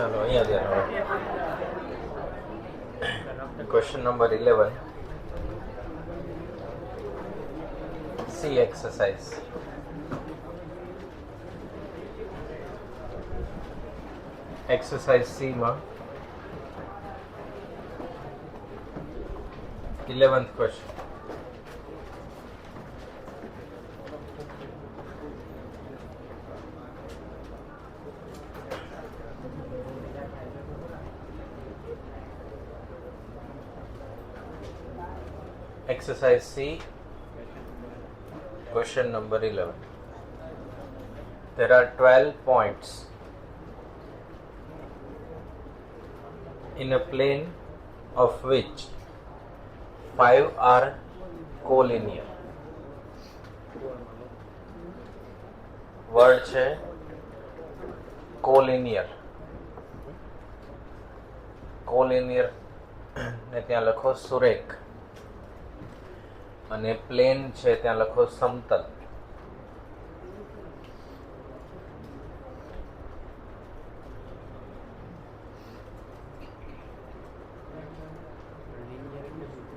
चलो अहीं ध્યાન question number 11 सी exercise exercise सी में 11th question Exercise C, question number 11. There are 12 points in a plane of which 5 are collinear. Word છે collinear. Collinear ને ત્યાં લખો સુરેખ અને પ્લેન છે ત્યાં લખો સમતલ.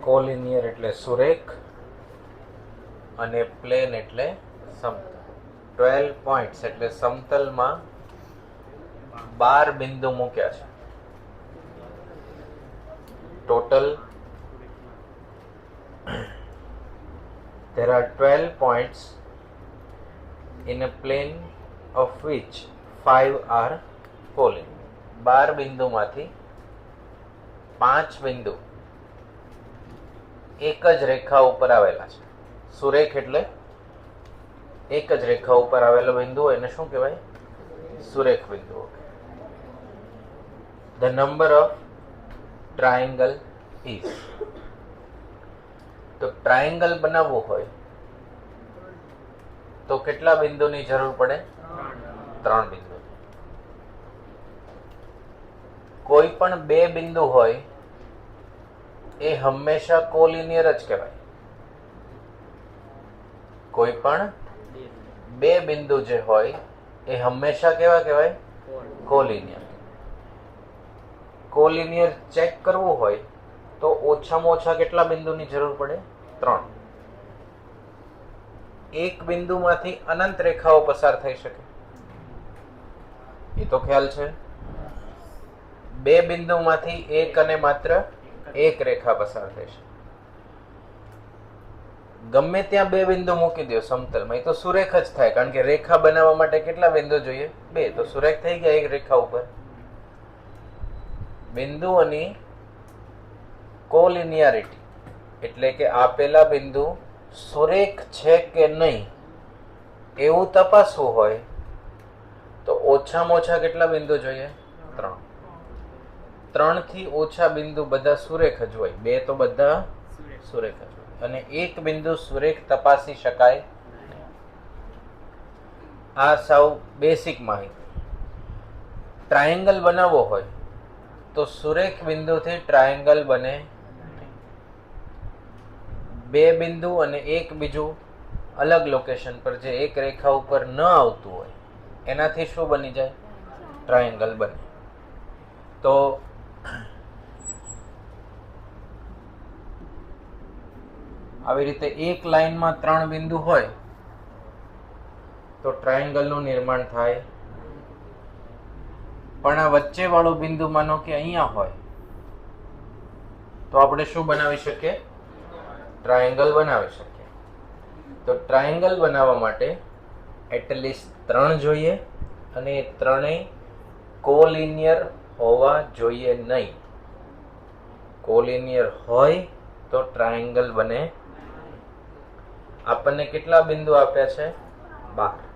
કોલિનિયર એટલે સુરેખ અને પ્લેન એટલે સમતલ. 12 પોઈન્ટ્સ એટલે સમતલમાં 12 બિંદુ મૂક્યા છે. Total there are 12 points in a plane of which 5 are collinear. 12 બિંદુમાંથી 5 બિંદુ એક જ રેખા ઉપર આવેલા છે. સુરેખ એટલે એક જ રેખા ઉપર આવેલો બિંદુ એને શું કહેવાય? સુરેખ બિંદુઓ. The number of triangle is. તો ટ્રાયેંગલ બનાવવું હોય તો કેટલા બિંદુની જરૂર પડે? 3 બિંદુ. કોઈ પણ 2 બિંદુ હોય એ હંમેશા કોલિનિયર જ કહેવાય. કોઈ પણ 2 બિંદુ જે હોય એ હંમેશા કેવા કહેવાય? કોલિનિયર. કોલિનિયર ચેક કરવું હોય તો ઓછામાં ઓછા કેટલા બિંદુની જરૂર પડે? 3. એક બિંદુમાંથી અનંત રેખાઓ પસાર થઈ શકે એ તો ખ્યાલ છે. 2 બિંદુમાંથી એક અને માત્ર એક રેખા પસાર થઈ શકે. ગમે ત્યાં 2 બિંદુ મૂકી દો સમતલમાં એ તો સુરેખ જ થાય, કારણ કે રેખા બનાવવા માટે કેટલા બિંદુ જોઈએ? 2. તો સુરેખ થઈ ગયા એક રેખા ઉપર. બિંદુઓની કોલિનિયરિટી એટલે કે આપેલા બિંદુ સુરેખ છે કે નહીં એવું તપાસવું હોય તો ઓછામાં ઓછા કેટલા બિંદુ જોઈએ? 3. 3 થી ઓછા બિંદુ બધા સુરેખ જ હોય. 2 તો બધા સુરેખ જ હોય અને એક બિંદુ સુરેખ તપાસી શકાય. આ સાવ બેસિક માહિતી. ટ્રાયેંગલ બનાવવો હોય તો સુરેખ બિંદુથી ટ્રાયેંગલ બને. 2 બિંદુ અને એક બીજું અલગ લોકેશન પર જે એક રેખા ઉપર ન આવતું હોય એનાથી શું બની જાય? ટ્રાયેંગલ બને. તો આવી રીતે એક લાઈનમાં 3 બિંદુ હોય તો ટ્રાયેંગલનું નિર્માણ થાય. પણ આ વચ્ચે વાળું બિંદુ માનો કે અહીંયા હોય તો આપણે શું બનાવી શકીએ? ટ્રાયેંગલ બનાવી શકીએ. તો ટ્રાયેંગલ બનાવવા માટે એટલીસ્ટ 3 જોઈએ અને એ ત્રણેય કોલિનિયર હોવા જોઈએ નહીં. કોલિનિયર હોય તો ટ્રાયેંગલ બને. આપણને કેટલા બિંદુ આપ્યા છે? 12.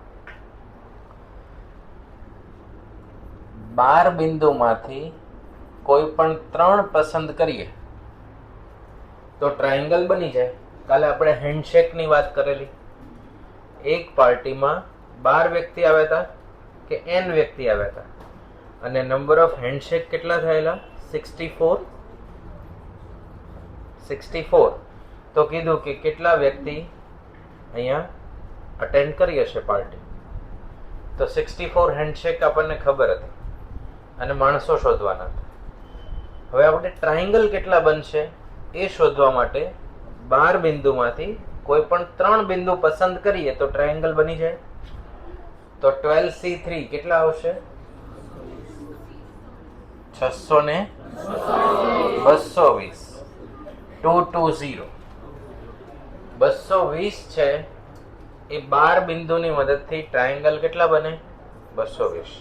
12 બિંદુમાંથી કોઈ પણ 3 પસંદ કરીએ તો ટ્રાયેંગલ બની જાય. કાલે આપણે હેન્ડશેકની વાત કરેલી. એક પાર્ટીમાં 12 વ્યક્તિ આવ્યા હતા કે n વ્યક્તિ આવ્યા હતા અને નંબર ઓફ હેન્ડશેક કેટલા થયેલા? 64. 64. તો કીધું કે કેટલા વ્યક્તિ અહીંયા અટેન્ડ કરી હશે પાર્ટી. તો 64 હેન્ડશેક આપણને ખબર હતી. અને માણસો શોધવાના હતા. હવે આપણે ટ્રાયેંગલ કેટલા બનશે એ શોધવા માટે 12 બિંદુમાંથી કોઈ પણ 3 બિંદુ પસંદ કરીએ તો ટ્રાયેંગલ બની જાય. તો 12C3 કેટલા આવશે? 600 ને 220. 220 220 છે એ 12 બિંદુની મદદથી ટ્રાયેંગલ કેટલા બને? 220.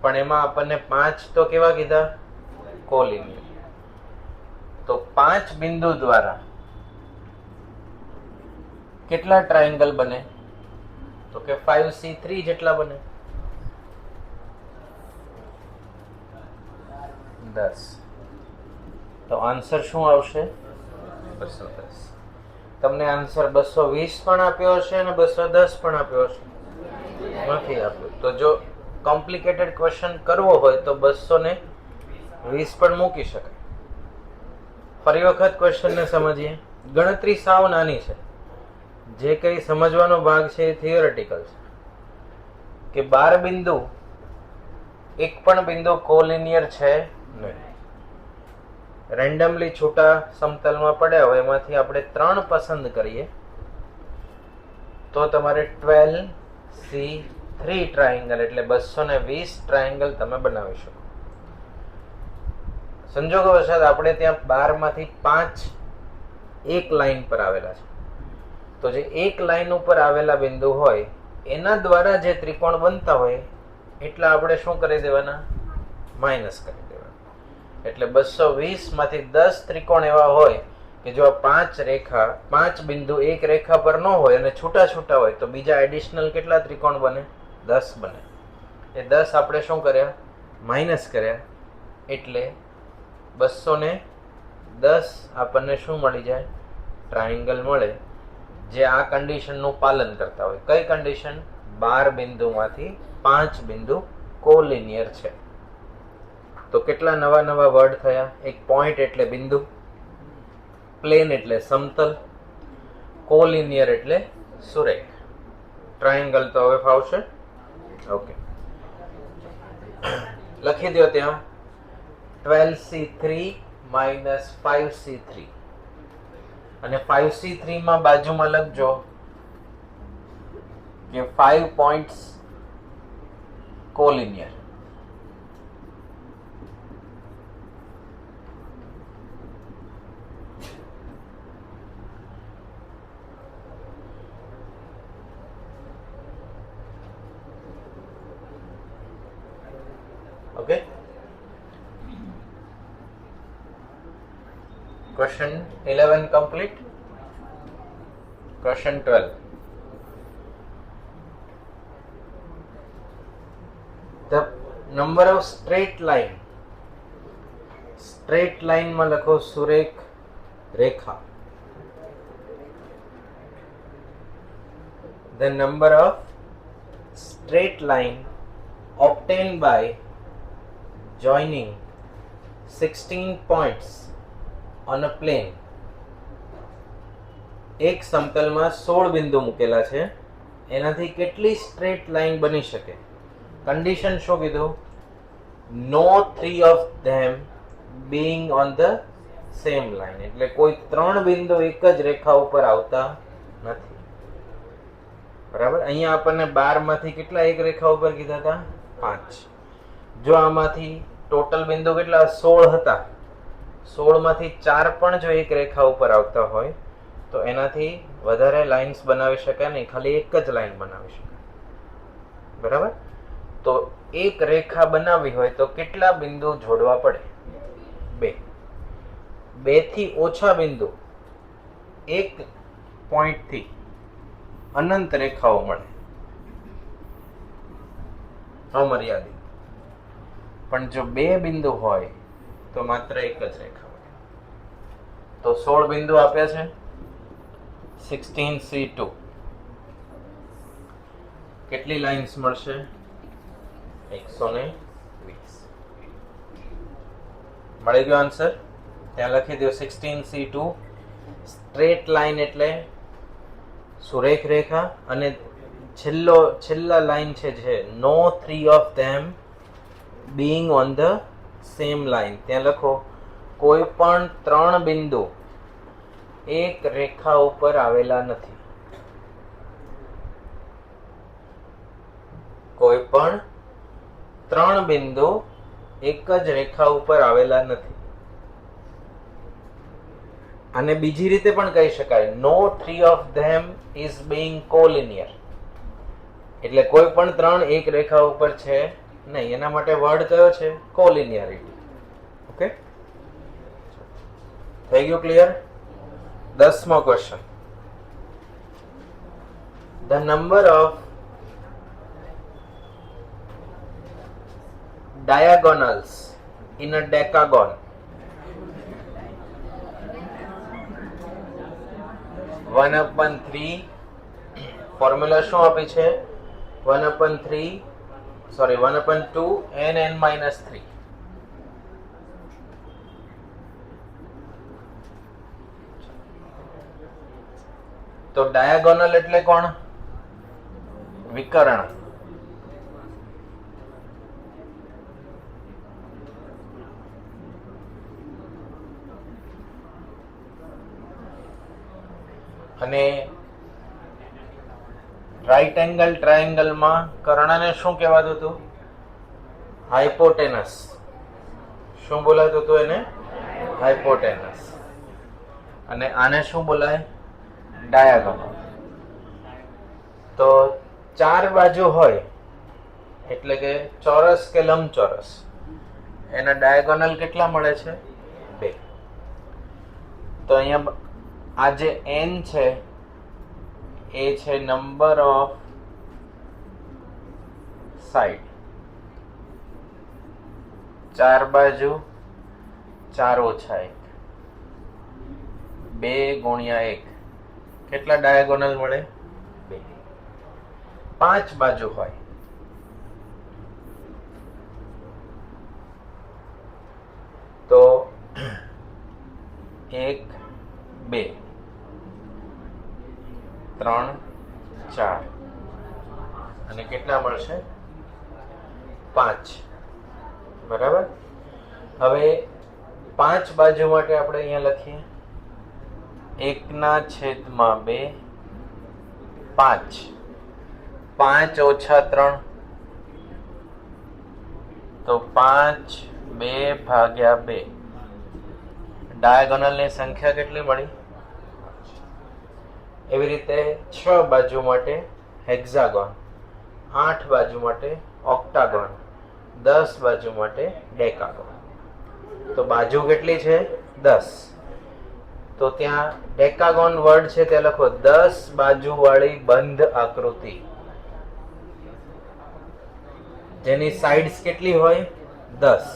પણ એમાં આપણને 5 તો કેવા કીધા? કોલિનિયર. તો 5 બિંદુ દ્વારા કેટલા ટ્રાયેંગલ બને? તો કે 5C3 જેટલા બને. 10. તો આન્સર શું આવશે? 210. તમને આન્સર 220 પણ આપ્યો હશે અને 210 પણ આપ્યો હશે? નથી આપ્યો. તો જો કોમ્પ્લિકેટેડ ક્વેશ્ચન કરવો હોય તો 220 પણ મૂકી શકાય. ફરી વખત ક્વેશ્ચનને સમજીએ. ગણતરી સાવ નાની છે. જે કંઈ સમજવાનો ભાગ છે એ થિયોરેટિકલ છે કે 12 બિંદુ, એક પણ બિંદુ કોલિનિયર છે નહીં. રેન્ડમલી છૂટા સમતલમાં પડ્યા હોય એમાંથી આપણે 3 પસંદ કરીએ તો તમારે 12C3 ટ્રાયેંગલ એટલે 220 ટ્રાયેંગલ તમે બનાવી શકો. સંજોગો વસાત આપણે ત્યાં 12 માંથી 5 એક લાઈન પર આવેલા છે. તો જે એક લાઈન ઉપર આવેલા બિંદુ હોય એના દ્વારા જે ત્રિકોણ બનતા હોય એટલા આપણે શું કરી દેવાના? માઇનસ કરી દેવાના. એટલે 220 માંથી 10 ત્રિકોણ એવા હોય કે જો આ 5 બિંદુ એક રેખા પર ન હોય અને છૂટા છૂટા હોય તો બીજા એડિશનલ કેટલા ત્રિકોણ બને? 10 બને. એ 10 આપણે શું કર્યા? માઇનસ કર્યા. એટલે 210 આપણને શું મળી જાય? ટ્રાયેંગલ મળે જે આ કન્ડિશનનું પાલન કરતા હોય. કઈ કન્ડિશન? 12 બિંદુમાંથી 5 બિંદુ કોલિનિયર છે. તો કેટલા નવા નવા વર્ડ થયા? એક પોઈન્ટ એટલે બિંદુ, પ્લેન એટલે સમતલ, કોલિનિયર એટલે સુરેખ. ટ્રાયેંગલ તો હવે ફાવશે? ઓકે, લખી દો ત્યાં 12C3 minus 5C3 અને 5C3 માં બાજુમાં લખજો કે 5 points collinear. Okay. Question 11 complete. Question 12. The number of straight line. Straight line માં લખો સુરેખ રેખા. The number of straight line obtained by joining 16 points on a plane. એક સમતલમાં 16 બિંદુ મૂકેલા છે, એનાથી કેટલી સ્ટ્રેટ લાઈન બની શકે? કન્ડિશન શું કીધું? નો 3 of them being on the same line. એટલે કોઈ 3 બિંદુ એક જ રેખા ઉપર આવતા નથી. બરાબર. અહીંયા આપણને 12 માંથી કેટલા એક રેખા ઉપર કીધા હતા? 5. જો આમાંથી ટોટલ બિંદુ કેટલા? 16 હતા. 16 માંથી 4 પણ જો એક રેખા ઉપર આવતા હોય તો એનાથી વધારે લાઇન્સ બનાવી શકાય નહીં, ખાલી એક જ લાઈન બનાવી શકાય. બરાબર. તો એક રેખા બનાવવી હોય તો કેટલા બિંદુ જોડવા પડે? 2. 2 થી ઓછા બિંદુ એક પોઈન્ટ થી અનંત રેખાઓ મળે, અમર્યાદિત. પણ જો 2 બિંદુ હોય તો માત્ર એક જ રેખા મળે. તો 16 બિંદુ આપ્યા છે. 16C2 કેટલી લાઇન્સ મળશે? 120. મળી ગયો આન્સર? ત્યાં લખી દો 16C2. સ્ટ્રેટ લાઇન એટલે સુરેખ રેખા, અને છેલ્લા લાઈન છે જે નો 3 of them being on the same line. ત્યાં લખો કોઈ પણ ત્રણ બિંદુ એક રેખા ઉપર આવેલા નથી. કોઈ પણ ત્રણ બિંદુ એક જ રેખા ઉપર આવેલા નથી. અને બીજી રીતે પણ કહી શકાય, no three of them is being collinear. એટલે કોઈ પણ ત્રણ એક રેખા ઉપર છે નહીં. એના માટે વર્ડ કયો છે? કોલિનિયરિટી. ઓકે, થઈ ગયું ક્લિયર? 10મો question. The number of diagonals in a decagon. 1/3. Formula શું આપી છે? 1/2 n(n-3). તો ડાયાગોનલ એટલે કોણ? વિકર્ણ. અને રાઈટ એંગલ ટ્રાયેંગલમાં કર્ણને શું કહેવાતું હતું? હાઇપોટેનસ. શું બોલાતું હતું એને? હાઇપોટેનસ. અને આને શું બોલાય? ડાયાગોનલ. તો ચાર બાજુ હોય એટલે કે ચોરસ કે લંબચોરસ, એના ડાયાગોનલ કેટલા મળે છે? 2. તો અહીંયા આ જે n છે એ છે નંબર ઓફ સાઈડ. ચાર બાજુ 4 - 1, 2 × 1. કેટલા ડાયાગોનલ મળે? 2. 5 બાજુ હોય તો 1, 2, 3, 4 અને કેટલા મળશે? 5. બરાબર. હવે 5 બાજુ માટે આપણે અહીંયા લખીએ 1/2 5. 5 - 3 તો 5 2/2. ડાયાગોનલ ની સંખ્યા કેટલી મળી? એવી રીતે 6 બાજુ માટે હેક્ઝાગોન, 8 બાજુ માટે ઓક્ટાગોન, 10 બાજુ માટે ડેકાગોન. તો બાજુ કેટલી છે? 10. તો ત્યાં ડેકાગોન વર્ડ છે તે લખો 10 બાજુ વાળી બંધ આકૃતિ. જેની સાઇડ્સ કેટલી હોય? 10.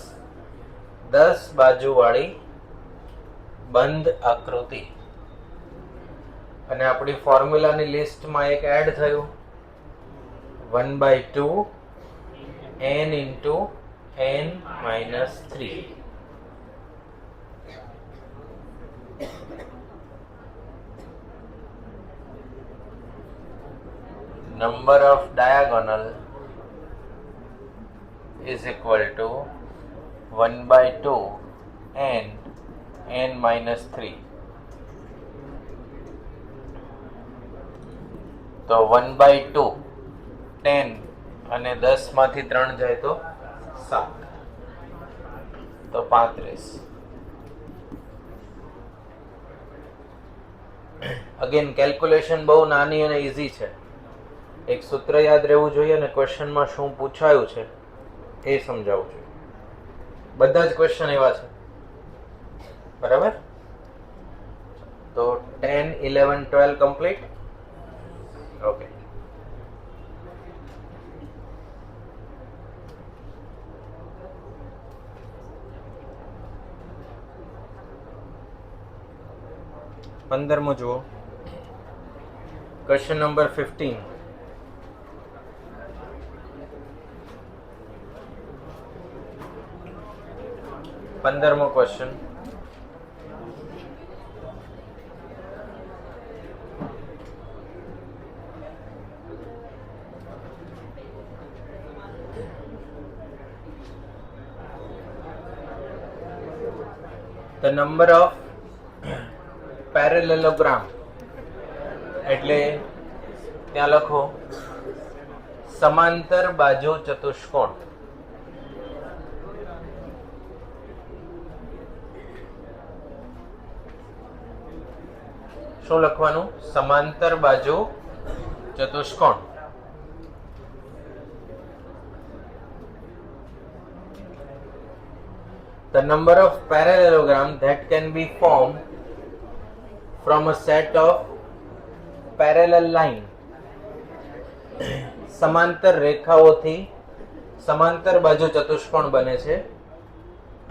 10 બાજુ વાળી બંધ આકૃતિ. અને આપણી ફોર્મ્યુલાની લિસ્ટમાં એક એડ થયું 1/2 n(n-3). number of diagonal is equal to 1/2 n(n-3). તો 1/2 10 અને 10 માંથી 3 જાય તો 7, તો 35. અગેન કેલ્ક્યુલેશન બહુ નાની અને ઈઝી છે. એક સૂત્ર યાદ રહેવું જોઈએ અને ક્વેશ્ચનમાં શું પૂછાયું છે એ સમજાવવું જોઈએ. બધા જ ક્વેશ્ચન એવા છે. બરાબર. તો 10, 11, 12 કમ્પ્લીટ. ઓકે. પંદરમો જુઓ. Question number 15. પંદરમો ક્વેશ્ચન. ધ નંબર ઓફ પેરેલેલોગ્રામ એટલે ત્યાં લખો સમાંતર બાજુ ચતુષ્કોણ. શું લખવાનું? સમાંતર બાજુ ચતુષ્કોણ. The number of parallelogram that can be formed from a set of parallel line. સમાંતર રેખાઓથી સમાંતર બાજુ ચતુષ્કોણ બને છે.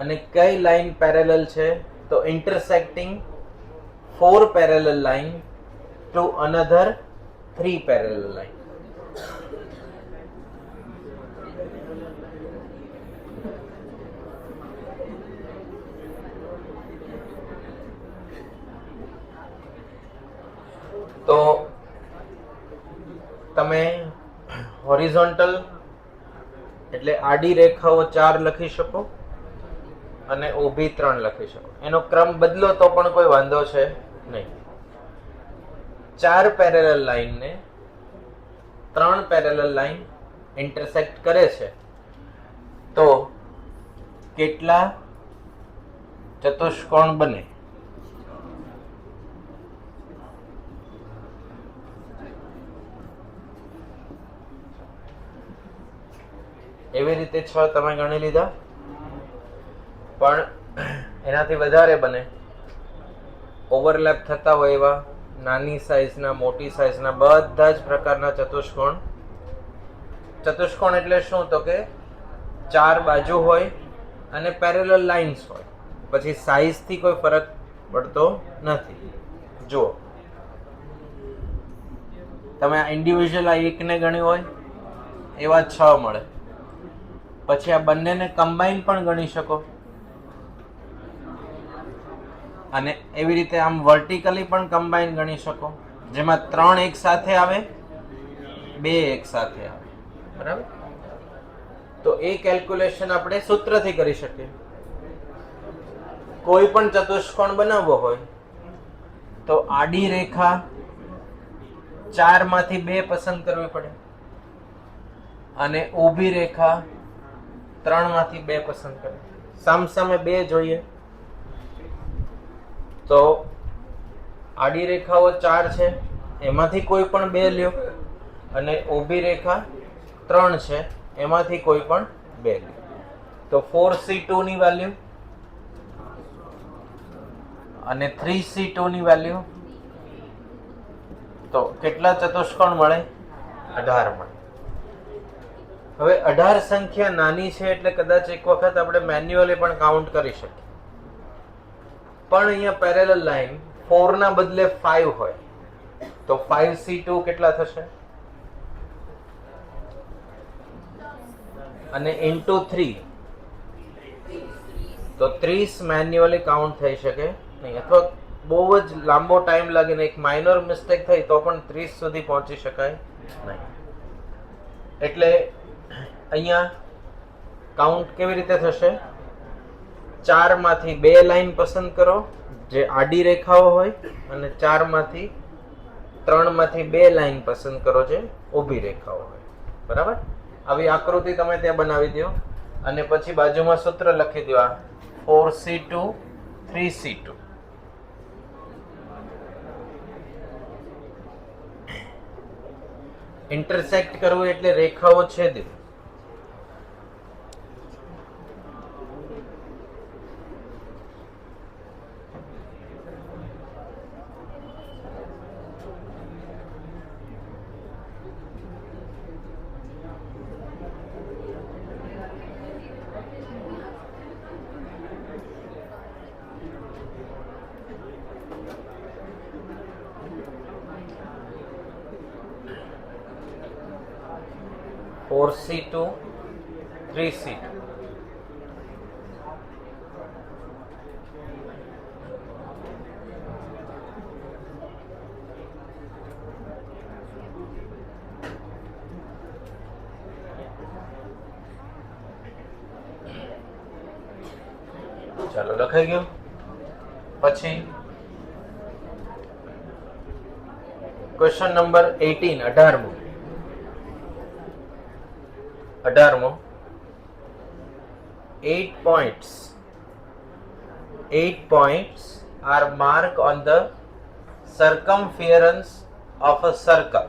અને કઈ લાઈન પેરેલલ છે? તો intersecting 4 parallel line to another 3 parallel line. તો તમે હોરિઝોન્ટલ એટલે આડી રેખાઓ 4 લખી શકો અને ઊભી 3 લખી શકો. એનો ક્રમ બદલો તો પણ કોઈ વાંધો છે નહીં. 4 પેરેલલ લાઈન ને 3 પેરેલલ લાઈન ઇન્ટરસેક્ટ કરે છે તો કેટલા ચતુષ્કોણ બને? એવી રીતે 6 તમે ગણી લીધા, પણ એનાથી વધારે બને. ઓવરલેપ થતા હોય એવા નાની સાઈઝના, મોટી સાઈઝના બધા જ પ્રકારના ચતુષ્કોણ. ચતુષ્કોણ એટલે શું? તો કે 4 બાજુ હોય અને પેરેલલ લાઇન્સ હોય. પછી સાઈઝથી કોઈ ફરક પડતો નથી. જુઓ, તમે આ ઇન્ડિવિજ્યુઅલ આ એકને ગણી હોય એવા 6 મળે. પછી આ બંનેને કમ્બાઈન પણ ગણી શકો અને એવી રીતે આમ વર્ટિકલી પણ કમ્બાઈન ગણી શકો, જેમાં 3 એક સાથે આવે, 2 એક સાથે આવે. બરાબર? તો એ કેલ્ક્યુલેશન આપણે સૂત્રથી કરી શકીએ. કોઈ પણ ચતુષ્કોણ બનાવવો હોય તો આડી રેખા 4 માંથી 2 પસંદ કરવી પડે અને ઊભી રેખા 3 માંથી 2 પસંદ કરે. સામસામે 2 જોઈએ તો આડી રેખાઓ 4 છે, એમાંથી કોઈ પણ 2 લ્યો, અને ઊભી રેખા 3 છે, એમાંથી કોઈ પણ 2 લ્યો. તો 4C2 ની વેલ્યુ અને 3C2 ની વેલ્યુ, તો કેટલા ચતુષ્કોણ મળે? 18 મળે. હવે 18 સંખ્યા નાની છે એટલે કદાચ એક વખત આપણે મેન્યુઅલી પણ કાઉન્ટ કરી શકીએ, પણ અહીંયા પેરેલલ લાઈન 4 ના બદલે 5 હોય તો 5C2 કેટલા થશે? અને ઇન્ટુ 3 તો 30 મેન્યુઅલી કાઉન્ટ થઈ શકે નહીં, અથવા બહુ જ લાંબો ટાઈમ લાગે ને એક માઇનર મિસ્ટેક થઈ તો પણ 30 સુધી પહોંચી શકાય નહીં. એટલે અહીંયા કાઉન્ટ કેવી રીતે થશે? 4 માંથી 2 લાઈન પસંદ કરો જે આડી રેખાઓ હોય, અને 4 માંથી 3 માંથી 2 લાઈન પસંદ કરો જે ઊભી રેખાઓ હોય. બરાબર? આવી આકૃતિ તમે ત્યાં બનાવી દો અને પછી બાજુમાં સૂત્ર લખી દો, 4C2 3C2. ઇન્ટરસેક્ટ કરવું એટલે રેખાઓ છેદવી. Four C2 3C2. ચાલો લખાઈ ગયું. પછી question number 18 18મો 8 points are marked on the circumference of a circle.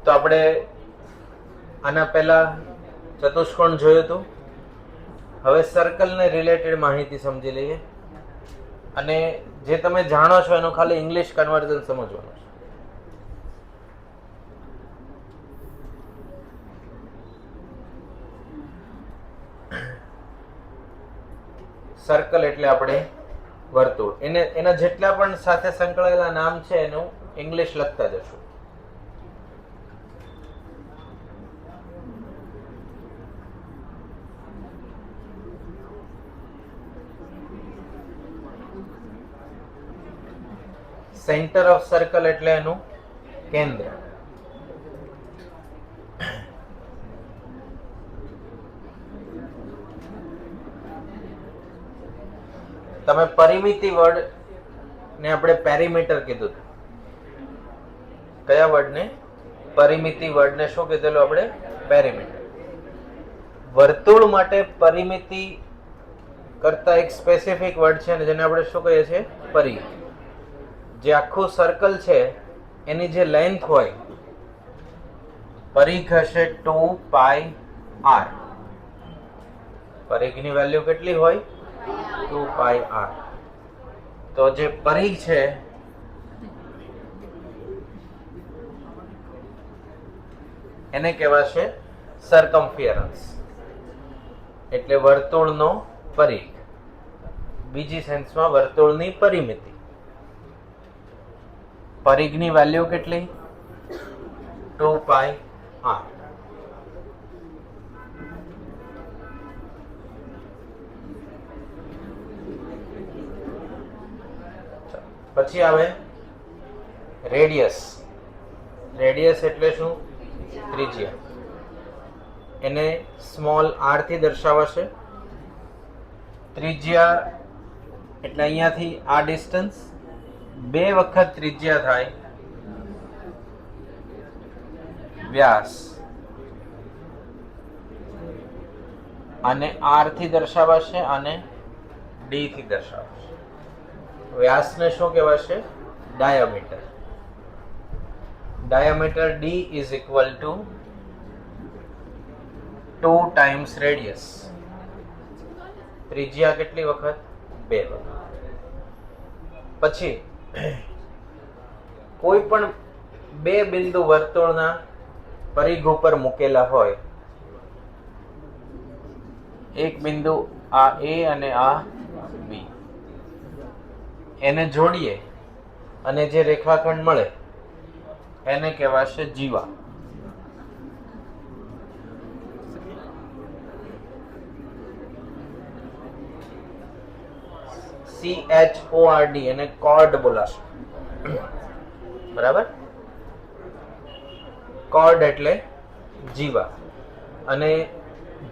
તો આપણે આના પહેલા ચતુષ્કોણ જોયું હતું. હવે સર્કલ ને રિલેટેડ માહિતી સમજી લઈએ, અને જે તમે જાણો છો એનું ખાલી ઇંગ્લિશ કન્વર્ઝન સમજવાનું છે. સર્કલ એટલે આપણે વર્તુળ. એના જેટલા પણ સાથે સંકળાયેલા નામ છે એનું ઇંગ્લિશ લખતા જશું. સેન્ટર ઓફ સર્કલ એટલે એનું કેન્દ્ર. તમે પરિમિતિ વર્ડ ને આપણે પેરીમીટર કીધું. કયા વર્ડ ને? પરિમિતિ વર્ડ ને શું કીધેલું આપણે? પેરીમીટર. વર્તુળ માટે પરિમિતિ કરતા એક સ્પેસિફિક વર્ડ છે જેને આપણે શું કહીએ છીએ? પરિઘ. જે આખું સર્કલ છે એની જે લેન્થ હોય, પરિઘ હશે 2πr. પરિઘની વેલ્યુ કેટલી હોય? 2πr. તો જે પરિઘ છે એને કહેવાશે સર્કમ્ફિયરન્સ, એટલે વર્તુળનો પરિઘ. બીજી સેન્સમાં વર્તુળની પરિમિતિ. પરિઘની વેલ્યુ કેટલી? 2πr. પછી આવે રેડિયસ. રેડિયસ એટલે શું? ત્રિજ્યા. એને સ્મોલ r થી દર્શાવાશે. ત્રિજ્યા એટલે અહીંયાથી આ ડિસ્ટન્સ 2 વખત ત્રિજ્યા થાય વ્યાસ, અને r થી દર્શાવાશે અને d થી દર્શાવાશે. વ્યાસને શું કહેવાશે? Diameter. Diameter d is equal to 2 times radius. ત્રિજ્યા કેટલી વખત? 2 વખત. પછી કોઈ પણ 2 બિંદુ વર્તુળના પરિઘ ઉપર મૂકેલા હોય, એક બિંદુ આ A અને આ B, એને જોડીએ અને જે રેખાખંડ મળે એને કહેવાશે જીવા. CHORD એને કોર્ડ બોલાશે. બરાબર? કોર્ડ એટલે જીવા. અને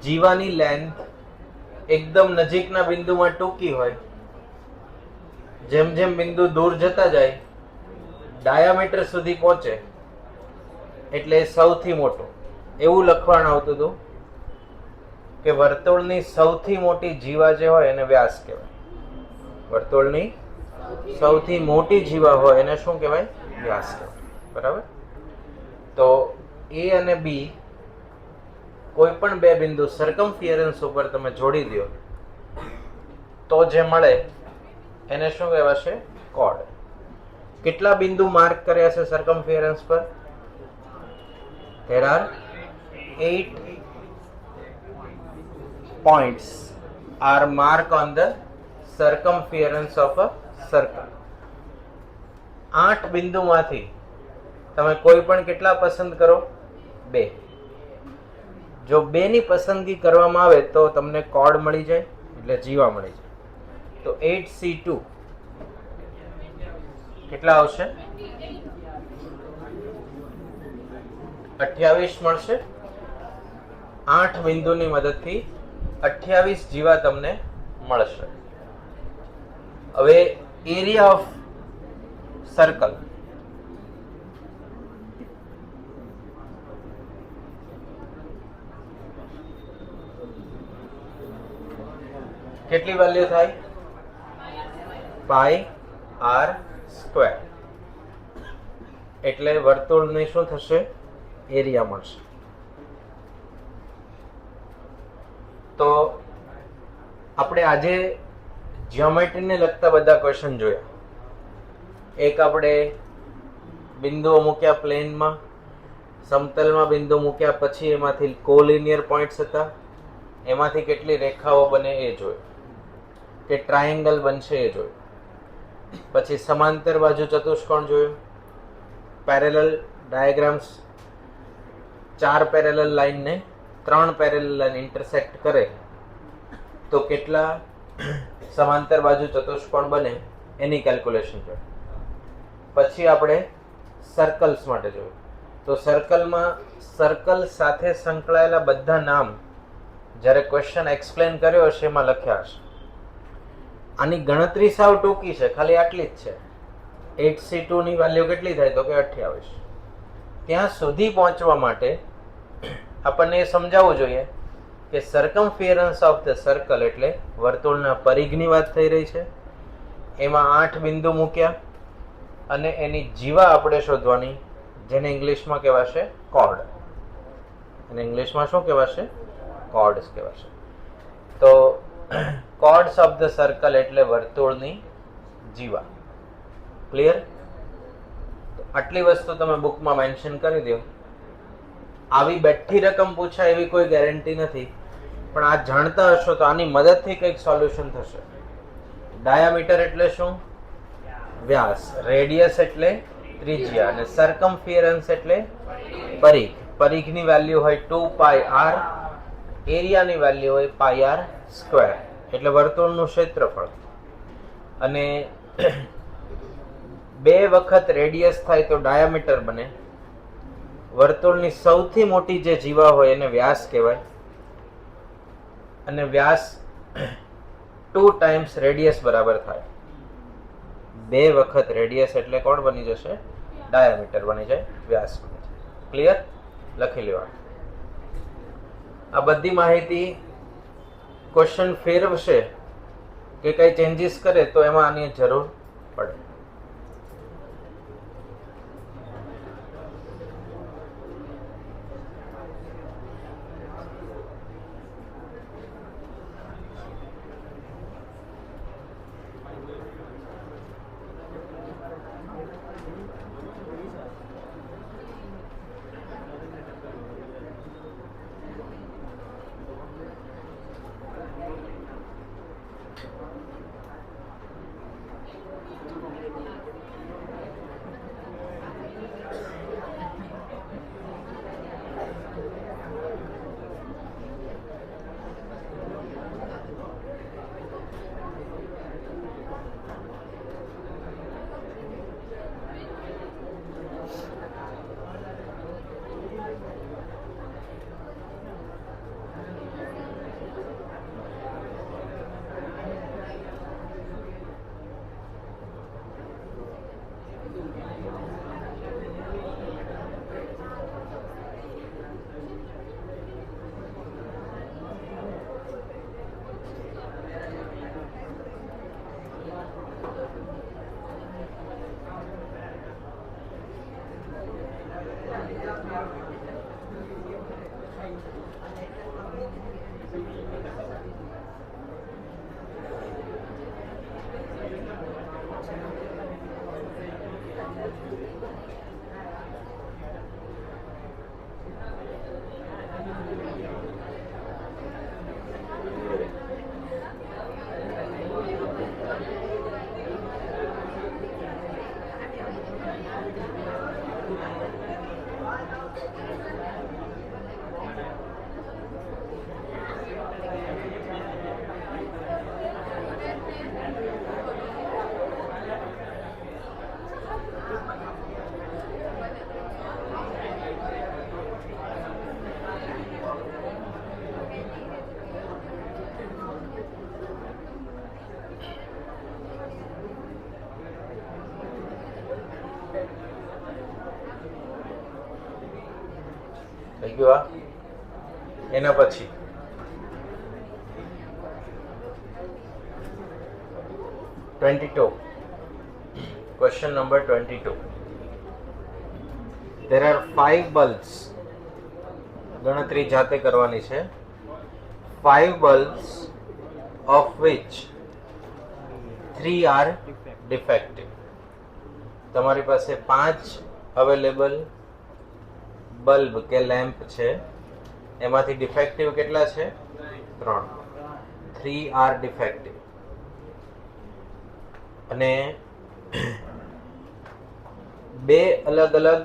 જીવાની લેન્થ એકદમ નજીકના બિંદુમાં ટૂંકી હોય, જેમ જેમ બિંદુ દૂર જતા જાય ડાયામીટર સુધી પહોંચે એટલે સૌથી મોટું. એવું લખવાનું આવતું હતું કે વર્તુળની સૌથી મોટી જીવા જે હોય એને વ્યાસ કહેવાય. વર્તુળની સૌથી મોટી જીવા હોય એને શું કહેવાય? વ્યાસ કહેવાય. બરાબર? તો A અને B કોઈ પણ 2 બિંદુ સર્કમ્ફિયરન્સ ઉપર તમે જોડી દો તો જે મળે એને શું કહેવાશે? કોર્ડ. કેટલા બિંદુ માર્ક કર્યા છે સર્કમ્ફિયરન્સ પર? There are 8 points are marked on the circumference of a circle. 8 બિંદુમાંથી તમે કોઈ પણ કેટલા પસંદ કરો? 2. જો 2 ની પસંદગી કરવામાં આવે તો તમને કોર્ડ મળી જાય, એટલે જીવા મળી જાય. તો 8C2 કેટલા આવશે? 28 મળશે. 8 બિંદુની મદદથી 28 જીવા તમને મળશે. હવે એરિયા ઓફ સર્કલ, કેટલી વેલ્યુ થાય? પાઈ આર સ્ક્વેર. એટલે વર્તુળની શું થશે? એરિયા મળશે. તો આપણે આજે જ્યોમેટ્રીને લગતા બધા ક્વેશ્ચન જોયા. એક આપણે બિંદુઓ મૂક્યા પ્લેનમાં, સમતલમાં બિંદુ મૂક્યા પછી એમાંથી કોલિનિયર પોઈન્ટ્સ હતા, એમાંથી કેટલી રેખાઓ બને એ જોયું, કે ટ્રાયેંગલ બનશે એ જોયું. પછી સમાંતર બાજુ ચતુષ્કોણ જોયું, પેરેલલ ડાયાગ્રામ્સ, 4 પેરેલલ લાઈનને 3 પેરેલલ લાઈન ઇન્ટરસેક્ટ કરે તો કેટલા સમાંતર બાજુ ચતુષ્કોણ બને એની કેલ્ક્યુલેશન જોયું. પછી આપણે સર્કલ્સ માટે જોયું. તો સર્કલમાં સર્કલ સાથે સંકળાયેલા બધા નામ જ્યારે ક્વેશ્ચન એક્સપ્લેન કર્યો હશે એમાં લખ્યા હશે. આની ગણતરી સાવ ટૂંકી છે, ખાલી આટલી જ છે. 8c2 ની વેલ્યુ કેટલી થાય? તો કે 28. ત્યાં સુધી પહોંચવા માટે આપણને એ સમજાવવું જોઈએ કે સર્કમફિયરન્સ ઓફ ધ સર્કલ એટલે વર્તુળના પરિઘની વાત થઈ રહી છે. એમાં 8 બિંદુ મૂક્યા અને એની જીવા આપણે શોધવાની, જેને ઇંગ્લિશમાં કહેવાશે કોર્ડ. અને ઇંગ્લિશમાં શું કહેવાશે? કોર્ડ્સ કહેવાશે. તો કોર્ડ્સ ઓફ ધ સર્કલ એટલે વર્તુળની જીવા. ક્લિયર? આટલી વસ્તુ તમે બુકમાં મેન્શન કરી દો. આવી બેઠી રકમ પૂછાય એવી કોઈ ગેરંટી નથી, પણ આ જાણતા હશો તો આની મદદથી કંઈક સોલ્યુશન થશે. ડાયામીટર એટલે શું? વ્યાસ. રેડિયસ એટલે ત્રિજ્યા. અને સર્કમફિયરન્સ એટલે પરિઘ. પરિઘની વેલ્યુ હોય 2 પાઈ આર, એરિયાની વેલ્યુ હોય પાઈ આર સ્ક્વેર, એટલે વર્તુળનું ક્ષેત્રફળ. અને 2 વખત રેડિયસ થાય તો ડાયામીટર બને. વર્તુળની સૌથી મોટી જે જીવા હોય એને વ્યાસ કહેવાય. અને વ્યાસ 2 ટાઈમ્સ રેડિયસ બરાબર થાય. 2 વખત રેડિયસ એટલે કોણ બની જશે? ડાયામીટર બની જાય, વ્યાસ બની જાય. ક્લિયર? લખી લેવા. આ બધી માહિતી ક્વેશ્ચન ફેરવશે કે કઈ ચેન્જીસ કરે તો એમાં આની જરૂર પડે. થઈ ગયું આ. એના પછી question number 22. There are 5 bulbs. ગણતરી જાતે કરવાની છે. 5 bulbs of which 3 are defective. તમારી પાસે 5 અવેલેબલ બલ્બ કે લેમ્પ છે, એમાંથી ડિફેક્ટિવ કેટલા છે? 3. 3 આર ડિફેક્ટિવ. અને બે અલગ અલગ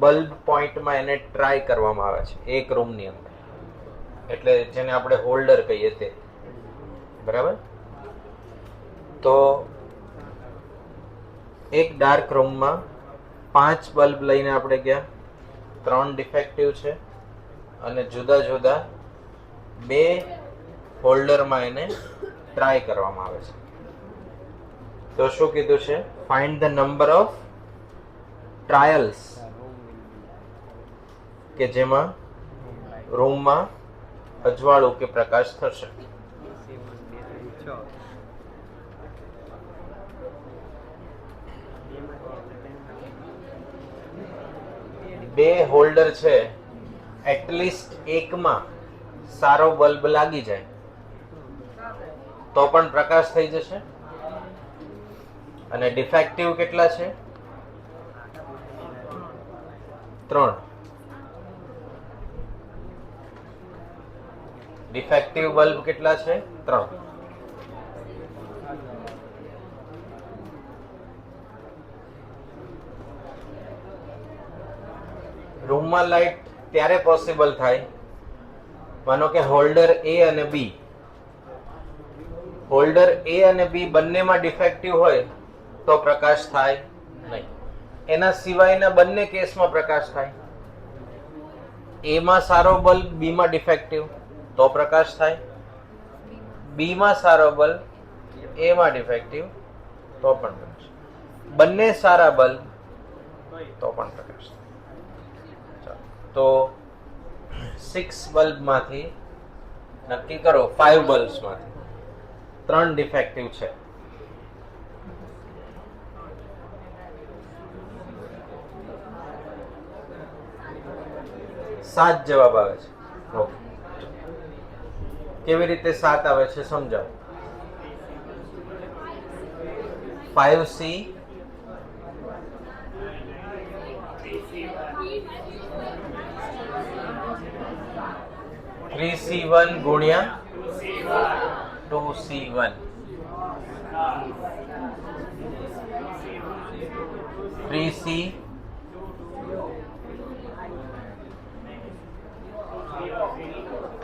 બલ્બ પોઈન્ટમાં એને ટ્રાય કરવામાં આવે છે એક રૂમની અંદર, એટલે જેને આપણે હોલ્ડર કહીએ તે. બરાબર? તો એક ડાર્ક રૂમમાં 5 બલ્બ લઈને આપણે ગયા, 3 ડિફેક્ટિવ છે, અને જુદા જુદા બે હોલ્ડરમાં એને ટ્રાય કરવામાં આવે છે. તો શું કીધું છે? Find the number of trials કે જેમાં રૂમમાં અજવાળું કે પ્રકાશ થશે. બે હોલ્ડર છે, એટલીસ્ટ એકમાં સારો બલ્બ લાગી જાય તો પણ પ્રકાશ થઈ જશે. અને ડિફેક્ટિવ કેટલા છે? 3. ડિફેક્ટિવ બલ્બ કેટલા છે? 3. રૂમમાં લાઇટ ત્યારે પોસિબલ થાય, માનો કે હોલ્ડર એ અને બી, હોલ્ડર એ અને બી બંનેમાં ડિફેક્ટિવ હોય તો પ્રકાશ થાય નહીં. એના સિવાયના બંને કેસમાં પ્રકાશ થાય. એમાં સારો બલ્બ બીમાં ડિફેક્ટિવ તો પ્રકાશ થાય, બીમાં સારો બલ્બ એમાં ડિફેક્ટિવ તો પણ પ્રકાશ, બંને સારા બલ્બ તો પણ પ્રકાશ થાય. તો 6 બલ્બમાંથી નક્કી કરો, 5 બલ્બ્સમાંથી 3 ડિફેક્ટિવ છે. સાત જવાબ આવે છે. ઓકે, કેવી રીતે 7 આવે છે સમજાવો. 5C 3C1 ગુણ્યા 2C1, 3C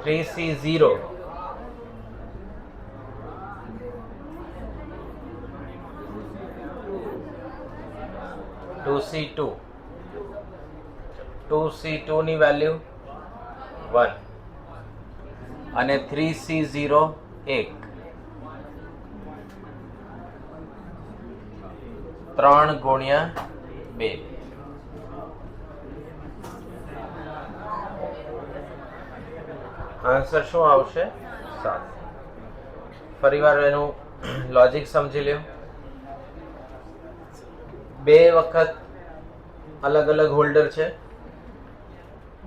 3C0 2C2, 2C2 ની વેલ્યુ 1 અને 3C0 1. 3 ગુણ્યા 2. આન્સર શું આવશે? 7. ફરીવાર એનું લોજિક સમજી લ્યો. બે વખત અલગ અલગ હોલ્ડર છે.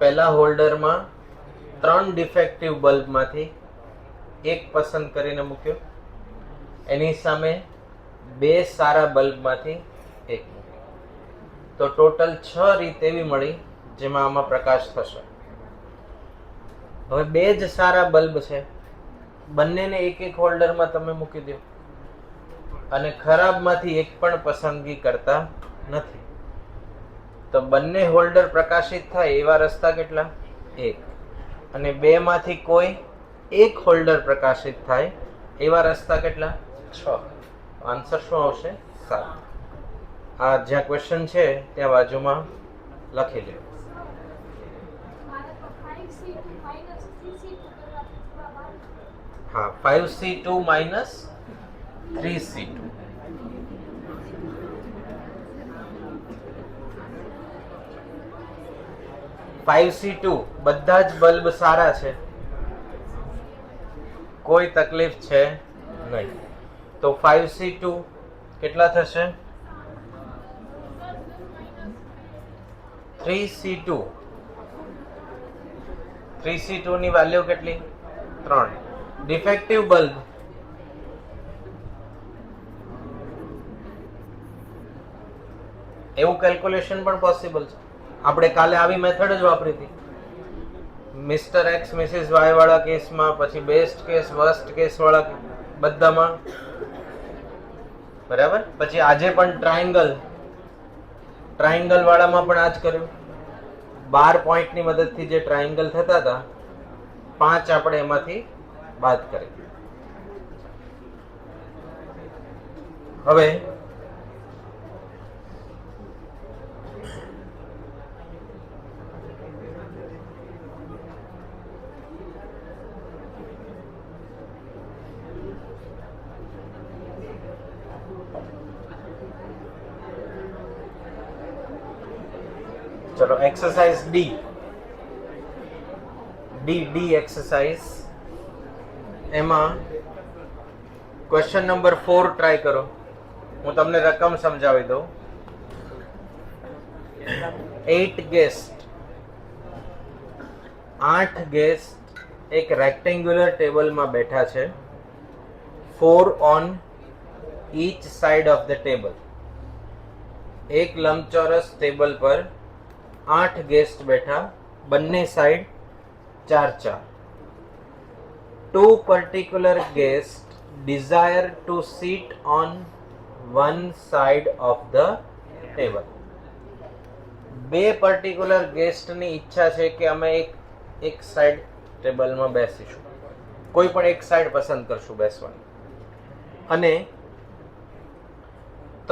પહેલા હોલ્ડરમાં 3 ડિફેક્ટિવ બલ્બમાંથી એક પસંદ કરીને મૂક્યો, એની સામે 2 સારા બલ્બમાંથી એક મૂક્યો. તો ટોટલ 6 રીત એવી મળી જેમાં આમાં પ્રકાશ થશે. હવે 2 જ સારા બલ્બ છે, બંનેને એક એક હોલ્ડરમાં તમે મૂકી દો અને ખરાબમાંથી એક પણ પસંદગી કરતા નથી, તો બંને હોલ્ડર પ્રકાશિત થાય એવા રસ્તા કેટલા? 1. અને 2 માંથી કોઈ એક હોલ્ડર પ્રકાશિત થાય એવા રસ્તા કેટલા? 6. આન્સર શું આવશે? 7. આ જ્યાં ક્વેશ્ચન છે ત્યાં બાજુમાં લખી લો. હા, 5C2 minus 3C2. 5C2 બધા જ બલ્બ સારા છે, કોઈ તકલીફ છે નહીં. તો 5C2 કેટલા થશે? 3C2. 3C2 ની વેલ્યુ કેટલી? 3. ડિફેક્ટિવ બલ્બ એવું કેલ્ક્યુલેશન પણ પોસિબલ છે. આપણે કાલે આવી મેથડ જ વાપરી હતી મિસ્ટર એક્સ મિસિસ વાય વાળા કેસમાં, પછી બેસ્ટ કેસ વર્સ્ટ કેસ વાળા બધામાં, બરાબર. પછી આજે પણ ટ્રાયંગલ વાળામાં પણ આ જ કર્યું. 12 પોઈન્ટની મદદથી જે ટ્રાયંગલ થતા હતા 5 આપણે એમાંથી બાદ કરી. હવે ચલો એક્સરસાઇઝ ડી એક્સરસાઇઝ, એમાં ક્વેશ્ચન નંબર 4 ટ્રાય કરો. હું તમને રકમ સમજાવી દઉં. 8 ગેસ્ટ એક રેક્ટેન્ગ્યુલર ટેબલમાં બેઠા છે. 4 on each side of the table. એક લંબચોરસ ટેબલ પર 8 ગેસ્ટ બેઠા, બંને side 4-4. 2 particular guests desire to sit on one side of the table. 2 particular ગેસ્ટની ઈચ્છા છે કે અમે એક સાઈડ ટેબલમાં બેસીશું, કોઈ પણ એક સાઈડ પસંદ કરશું બેસવાની. અને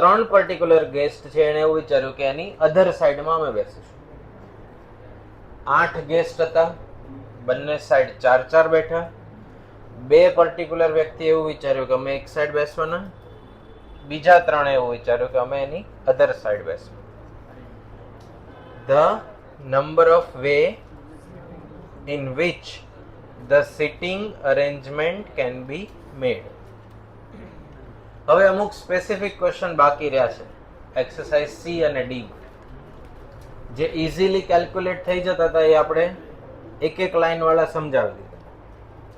3 પર્ટિક્યુલર ગેસ્ટ છે, એને એવું વિચાર્યું કે એની અધર સાઈડમાં અમે બેસીશું. 8 ગેસ્ટ હતા, બંને સાઈડ 4-4 બેઠા. 2 પર્ટિક્યુલર વ્યક્તિ એવું વિચાર્યું કે અમે એક સાઈડ બેસવાના, બીજા 3 એવું વિચાર્યું કે અમે એની અધર સાઈડ બેસવું. The number of way in which the seating arrangement can be made. હવે અમુક સ્પેસિફિક ક્વેશ્ચન બાકી રહ્યા છે એક્સરસાઇઝ સી અને ડી, જે ઇઝીલી કેલ્ક્યુલેટ થઈ જતા હતા. એ આપણે એક લાઈન વાળા સમજાવી દીધા,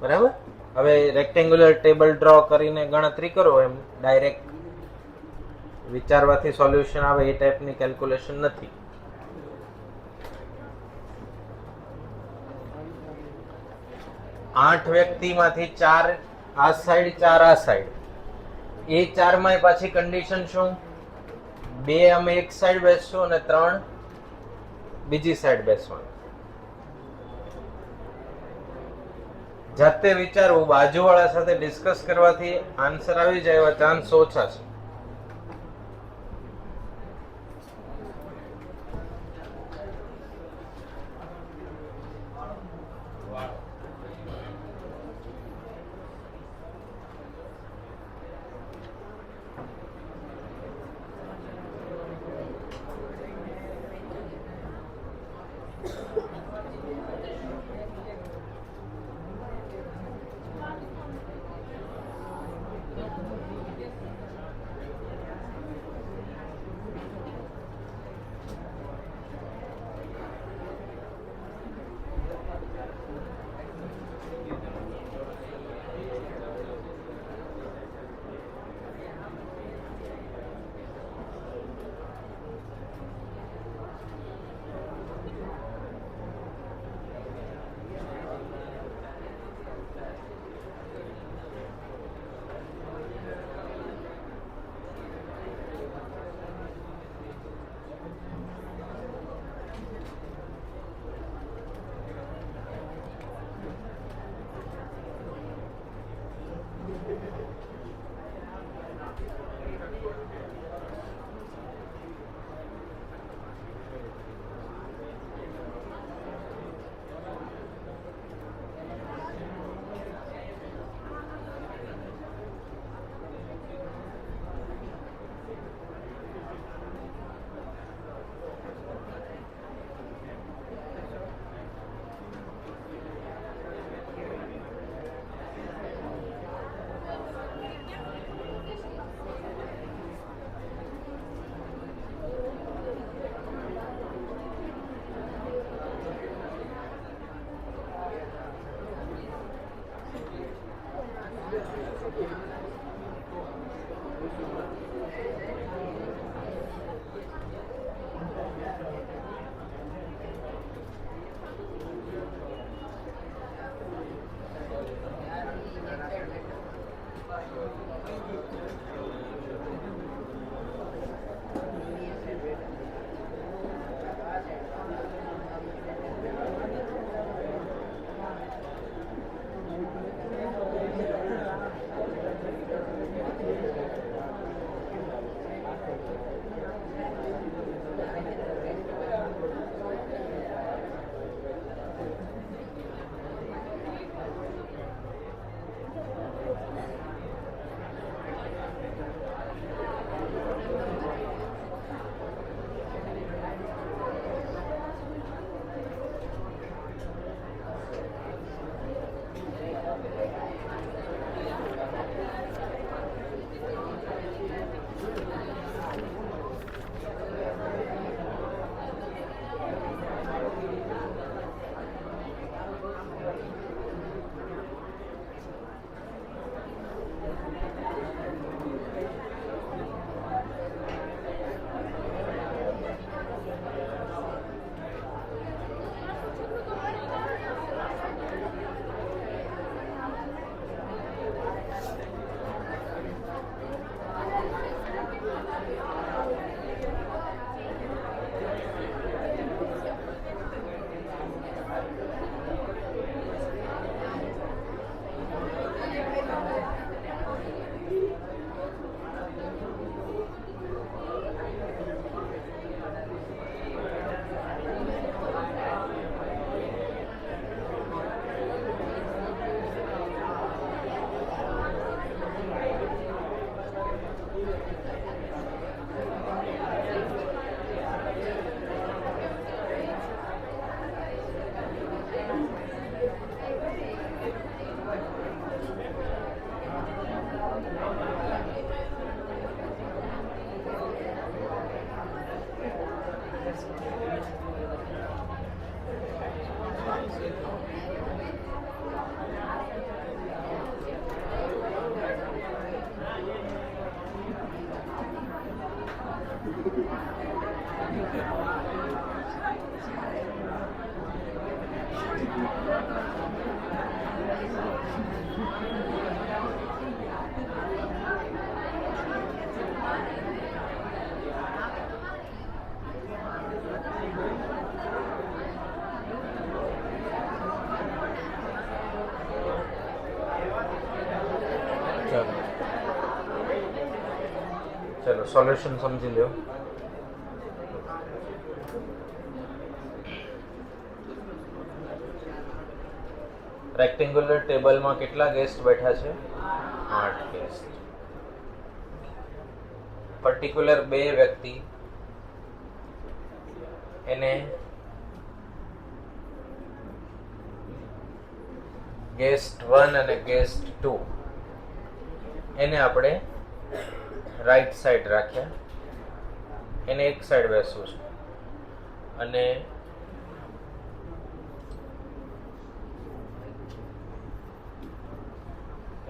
બરાબર. હવે રેક્ટેન્ગ્યુલર ટેબલ ડ્રો કરીને ગણતરી કરો, એમ ડાયરેક્ટ વિચારવાથી સોલ્યુશન આવે એ ટાઈપની કેલ્ક્યુલેશન નથી. આઠ વ્યક્તિમાંથી 4 આ સાઈડ 4 આ સાઈડ. એ 4માં પાછી કન્ડિશન શું? 2 અમે એક સાઈડ બેસશું અને 3 બીજી સાઈડ બેસવાનું. જાતે વિચારવું, બાજુવાળા સાથે ડિસ્કસ કરવાથી આન્સર આવી જાય એવા ચાન્સ ઓછા છે. ચલો સોલ્યુશન સમજી લો. રેક્ટેન્ગ્યુલર ટેબલમાં કેટલા ગેસ્ટ બેઠા છે? 8 ગેસ્ટ. પર્ટિક્યુલર બે વ્યક્તિ એને ગેસ્ટ 1 અને ગેસ્ટ 2 એને આપણે રાઈટ સાઈડ રાખ્યા. એને એક સાઈડ બેસવું છે અને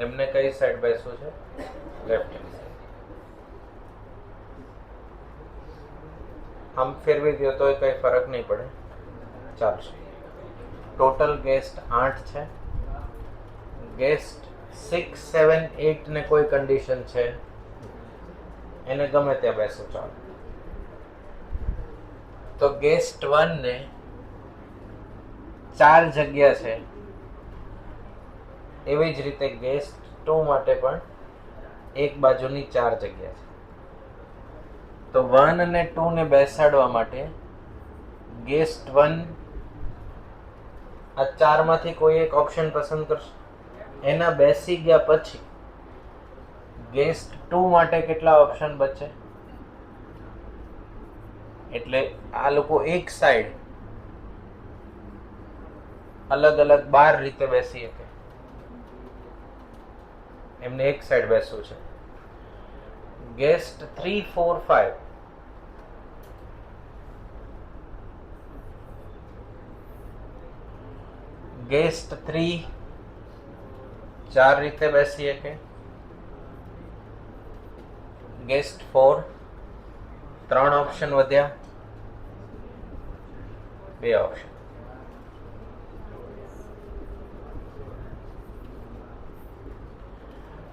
એમને કઈ સાઈડ બેસવું છે? Left hand side. આમ ફેરવી દો તો કઈ ફરક નહીં પડે, ચાલશે. ટોટલ ગેસ્ટ 8 છે. ગેસ્ટ 6, 7, 8 ને કોઈ કન્ડિશન છે, એને ગમે ત્યાં બેસો ચાલો. તો ગેસ્ટ 1 ને 4 જગ્યા છે, એવી જ રીતે ગેસ્ટ 2 માટે પણ એક બાજુની 4 જગ્યા છે. તો 1 અને 2 ને બેસાડવા માટે ગેસ્ટ 1 આ 4 માંથી કોઈ એક ઓપ્શન પસંદ કરશે. એના બેસી ગયા પછી ગેસ્ટ 2 માટે કેટલા ઓપ્શન બચે? એટલે આ લોકો એક સાઈડ અલગ અલગ 12 રીતે બેસી શકે. એમને એક સાઈડ બેસવું છે. ગેસ્ટ 3, 4, 5 ગેસ્ટ 3 4 રીતે બેસી શકે. ગેસ્ટ 4 3 ઓપ્શન વધ્યા, 2 ઓપ્શન.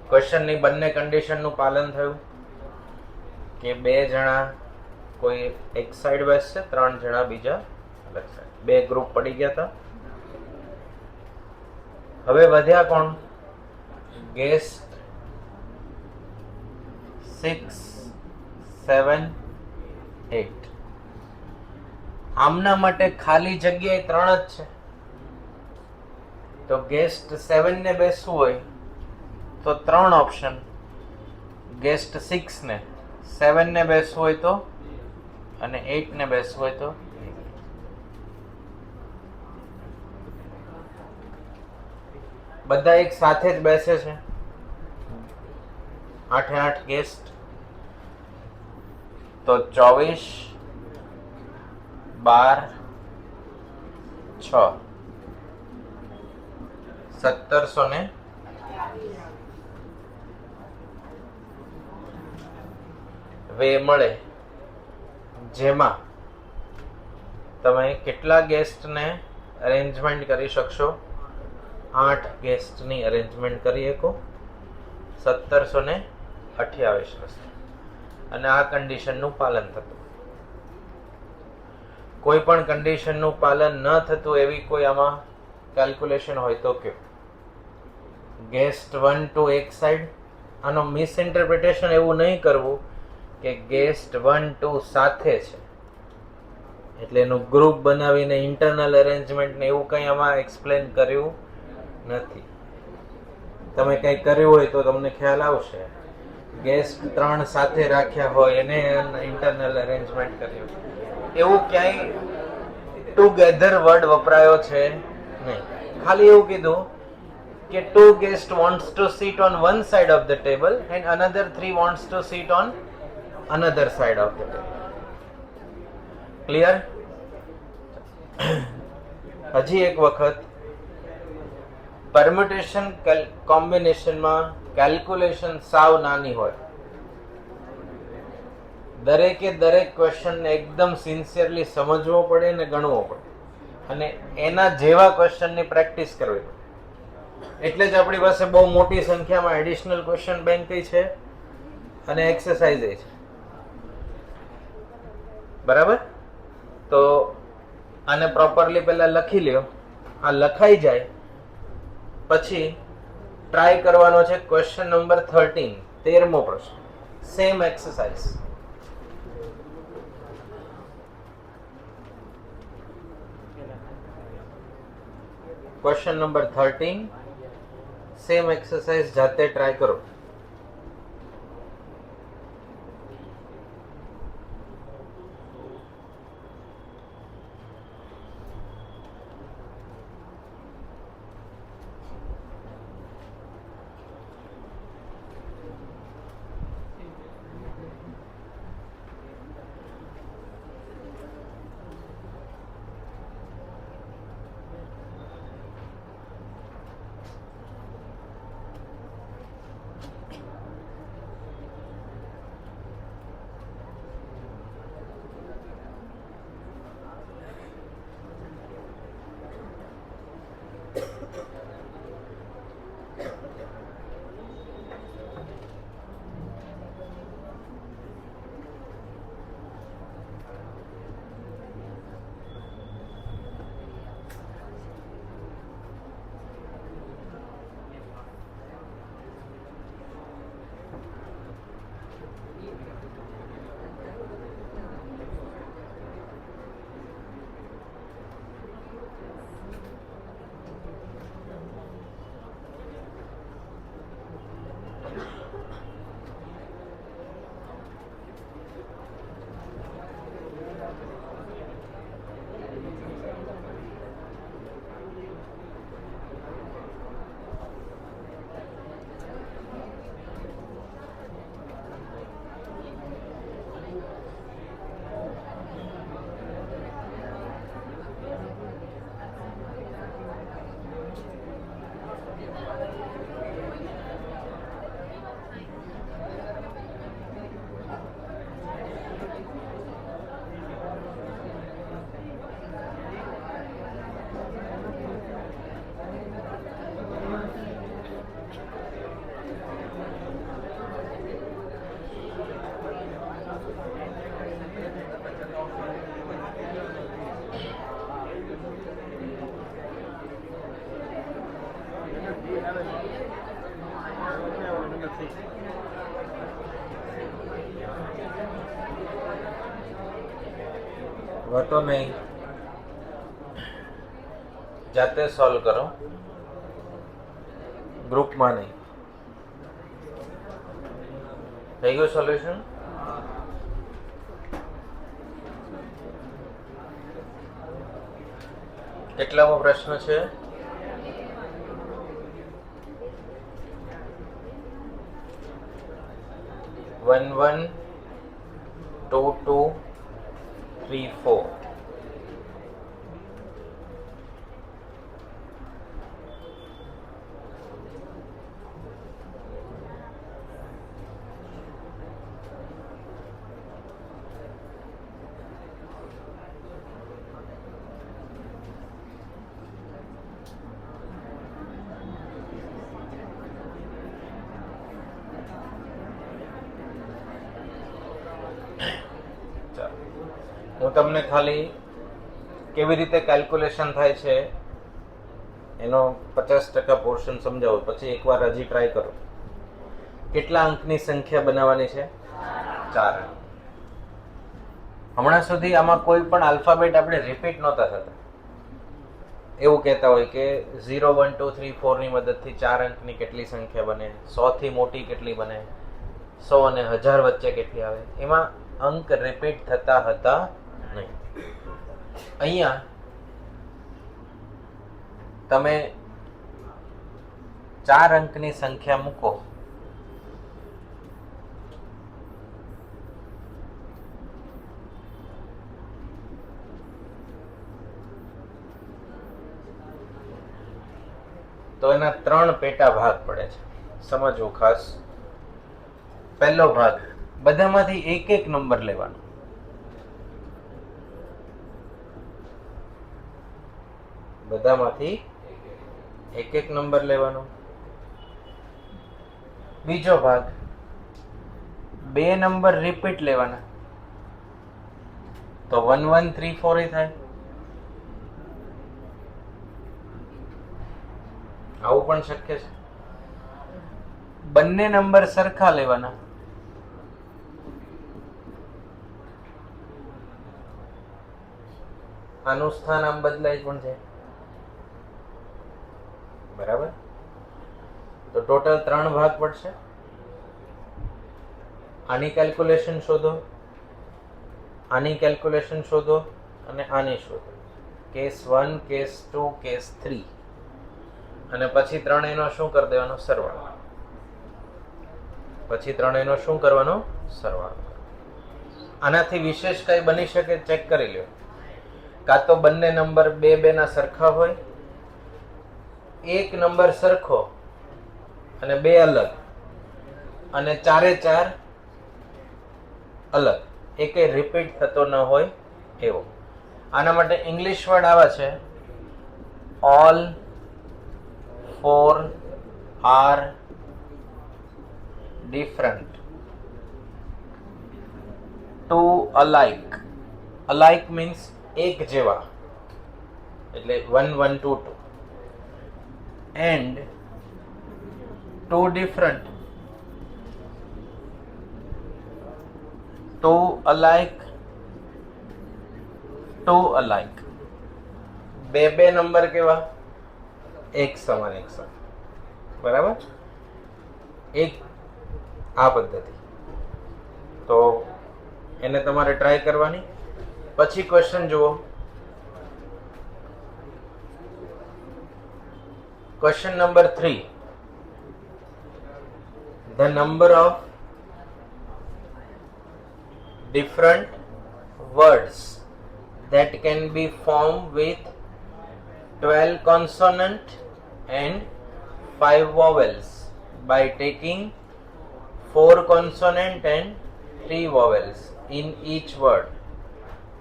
ક્વેશ્ચનની બંને કન્ડિશનનું પાલન થયું કે 2 જણા કોઈ એક સાઈડ બેસશે, 3 જણા બીજા અલગ સાઈડ. 2 ગ્રુપ પડી ગયા હતા. હવે વધ્યા કોણ? ગેસ્ટ 6, 7, 8. આમના માટે ખાલી જગ્યાએ 3 જ છે. તો ગેસ્ટ 7 ને બેસવું હોય તો 3 ઓપ્શન. ગેસ્ટ 6 ને 7 ને બેસવું હોય તો અને 8 ને બેસવું હોય તો. બધા એક સાથે જ બેસે છે. 8 8 ગેસ્ટ તો 24, 12, 6 1700 વે મળે, જેમાં તમે કેટલા ગેસ્ટને અરેન્જમેન્ટ કરી શકશો? 8 ગેસ્ટની અરેન્જમેન્ટ કરી શકો 1728 વસ્તુ. અને આ કન્ડિશનનું પાલન થતું. કોઈ પણ કન્ડિશનનું પાલન ન થતું એવી કોઈ આમાં કેલ્ક્યુલેશન હોય તો કયો? ગેસ્ટ 1, 2 એક સાઈડ. આનો મિસઇન્ટરપ્રિટેશન એવું નહીં કરવું કે ગેસ્ટ 1, 2 સાથે છે એટલે એનું ગ્રુપ બનાવીને ઇન્ટરનલ અરેન્જમેન્ટ ને એવું કંઈ આમાં એક્સપ્લેન કર્યું નથી. તમે કંઈ કર્યું હોય તો તમને ખ્યાલ આવશે. ગેસ્ટ 3 સાથે રાખ્યા હોય એને ઇન્ટરનલ અરેન્જમેન્ટ કર્યું, એવું ક્યાંય ટુગેધર વર્ડ વપરાયો છે નહીં. ખાલી એવું કીધું કે 2 guests wants to sit on one side of the table and another 3 wants to sit on another side of the table. Clear? હજી એક વખત પરમ્યુટેશન કોમ્બિનેશનમાં કેલ્ક્યુલેશન સાવ નાની હોય. દરેકે દરેક ક્વેશ્ચનને એકદમ સિન્સિયરલી સમજવો પડે ને ગણવો પડે. અને એના જેવા ક્વેશ્ચનની પ્રેક્ટિસ કરવી. એટલે જ આપણી પાસે બહુ મોટી સંખ્યામાં એડિશનલ ક્વેશ્ચન બેંક છે અને એક્સરસાઇઝ છે. બરાબર? તો આને પ્રોપરલી પહેલા લખી લ્યો. આ લખાઈ જાય પછી ટ્રાય કરવાનો છે ક્વેશ્ચન નંબર 13, 13મો પ્રશ્ન. Same exercise. Question number 13, same exercise જાતે ટ્રાય કરો. વતો નહીં, જાતે સોલ્વ કરો, ગ્રુપમાં નહીં. થઈ ગયું સોલ્યુશન? કેટલામો પ્રશ્ન છે? 1 1 2 2 3 4. હું તમને ખાલી કેવી રીતે કેલ્ક્યુલેશન થાય છે એનો 50% પોર્શન સમજાવું, પછી એકવાર હજી ટ્રાય કરો. કેટલા અંકની સંખ્યા બનાવવાની છે? 4 અંક. હમણાં સુધી આમાં કોઈ પણ આલ્ફાબેટ આપણે રિપીટ નહોતા થતા. એવું કહેતા હોય કે 0 1 2 3 4 ની મદદથી 4 અંકની કેટલી સંખ્યા બને, 100 થી મોટી કેટલી બને, 100 અને 1000 વચ્ચે કેટલી આવે. એમાં અંક રિપીટ થતા હતા નહીં. અહીંયા તમે 4 અંકની સંખ્યા મૂકો તો એના 3 પેટા ભાગ પડે છે. સમજવું ખાસ. પહેલો ભાગ, બધામાંથી એક એક નંબર લેવાનો. બધામાંથી એક એક નંબર લેવાનો. બીજો ભાગ, 2 નંબર રિપીટ લેવાના, તો 1 1 3 4 એ થાય. આવું પણ શક્ય છે. બંને નંબર સરખા લેવાના, આનું સ્થાન આમ બદલાય પણ છે. બરાબર. તો ટોટલ 3 ભાગ પડશે. આની કેલ્ક્યુલેશન શોધો, આની કેલ્ક્યુલેશન શોધો અને આની શોધો. કેસ 1, કેસ 2, કેસ 3 અને પછી ત્રણેયનો શું કરી દેવાનો? સરવાળો. પછી ત્રણેયનો શું કરવાનો? સરવાળો. આનાથી વિશેષ કઈ બની શકે? ચેક કરી લ્યો. કાં તો બંને નંબર 2 2 ના સરખા હોય, એક નંબર સરખો અને 2 અલગ, અને 4 એ 4 અલગ, એકે રિપીટ થતો ન હોય એવો. આના માટે ઇંગ્લિશ વર્ડ આવા છે: ઓલ 4 આર ડિફરન્ટ, 2 અલાઇક. અલાઇક મીન્સ એક જેવા, એટલે 1 1 2 2. And 2 different, 2 અલાઇક, 2 અલાઇક. 2 2 નંબર કેવા? એક સમાન, એક સમાન. બરાબર. એક આ પદ્ધતિ. તો એને તમારે ટ્રાય કરવાની. પછી ક્વેશ્ચન જુઓ. Question number 3. The number of different words that can be formed with 12 consonant and 5 vowels by taking 4 consonant and 3 vowels in each word.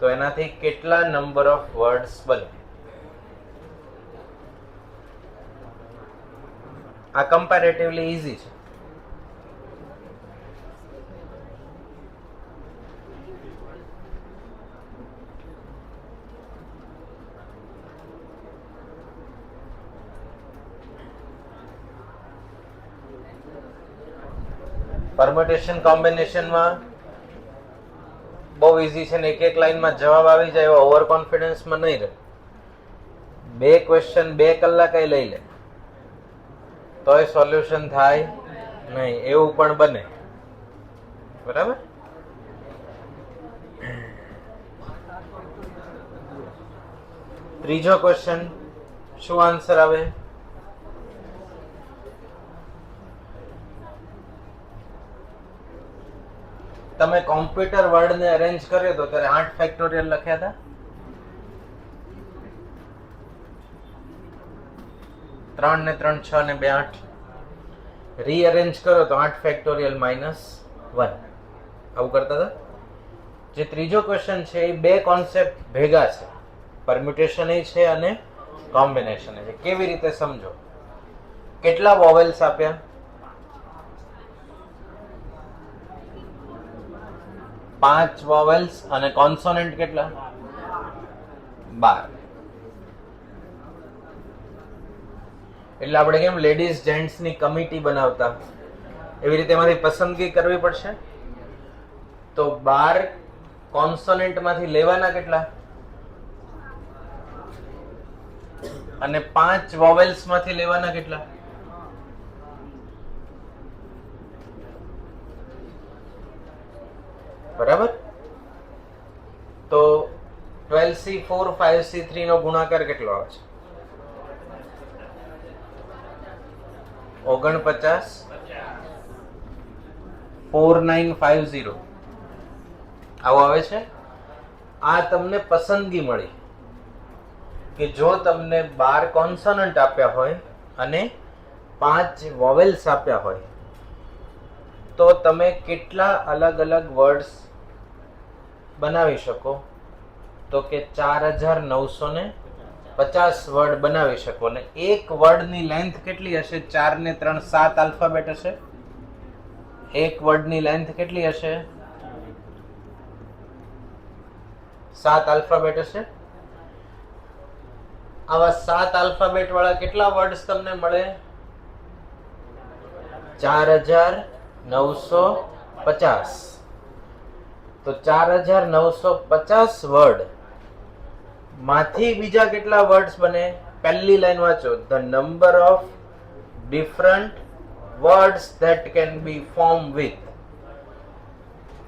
તો એનાથી કેટલા નંબર ઓફ વર્ડ્સ બને? આ કમ્પેરેટિવલી ઈઝી છે. પરમ્યુટેશન કોમ્બિનેશનમાં બહુ ઈઝી છે ને એક એક લાઈનમાં જવાબ આવી જાય એવા ઓવર કોન્ફિડન્સમાં નહીં રહે. 2 ક્વેશ્ચન 2 કલાક લઈ લે તોય સોલ્યુશન થાય નહીં, એવું પણ બને. બરાબર. ત્રીજો ક્વેશ્ચન, શું આન્સર આવે? તમે કોમ્પ્યુટર વર્ડને અરેન્જ કર્યો તો ત્યારે 8 ફેક્ટોરિયલ લખ્યા હતા. 3 ને 3 6 ને 2 8. રીઅરેન્જ કરો તો 8 ફેક્ટોરિયલ -1. આવું કરતા હતા. જે ત્રીજો ક્વેશ્ચન છે એ 2 કોન્સેપ્ટ ભેગા છે, પરમ્યુટેશન એ છે અને કોમ્બિનેશન એ છે. કેવી રીતે સમજો? કેટલા વોવેલ્સ આપ્યા? 5 વોવેલ્સ અને કોન્સોનન્ટ કેટલા? 12. એટલે આપણે કેમ લેડીઝ જેન્ટ્સ ની કમિટી બનાવતા, એવી રીતે એમાંથી પસંદગી કરવી પડશે. તો 12 કોન્સોનન્ટ માંથી લેવાના કેટલા? અને 5 વોવેલ્સ માંથી લેવાના કેટલા? બરાબર. તો 12C4 5C3 નો ગુણાકાર કેટલો આવે છે? 49 4950. આવું આવે છે. આ તમને પસંદગી મળી કે જો તમને 12 કોન્સોનન્ટ આપ્યા હોય અને 5 વોવેલ્સ આપ્યા હોય તો તમે કેટલા અલગ અલગ વર્ડ્સ બનાવી શકો? તો કે 4950 50 વર્ડ બનાવી શકો ને એક વર્ડની લેન્થ કેટલી હશે? 4 ને 3 7 આલ્ફાબેટ હશે. એક વર્ડની લેન્થ કેટલી હશે? 7 આલ્ફાબેટ હશે. આવા 7 આલ્ફાબેટ વાળા કેટલા વર્ડ્સ તમને મળે? 4950. તો 4950 વર્ડ માંથી બીજા કેટલા વર્ડ્સ બને? પહેલી લાઈન વાંચો. The number of different words that can be form with.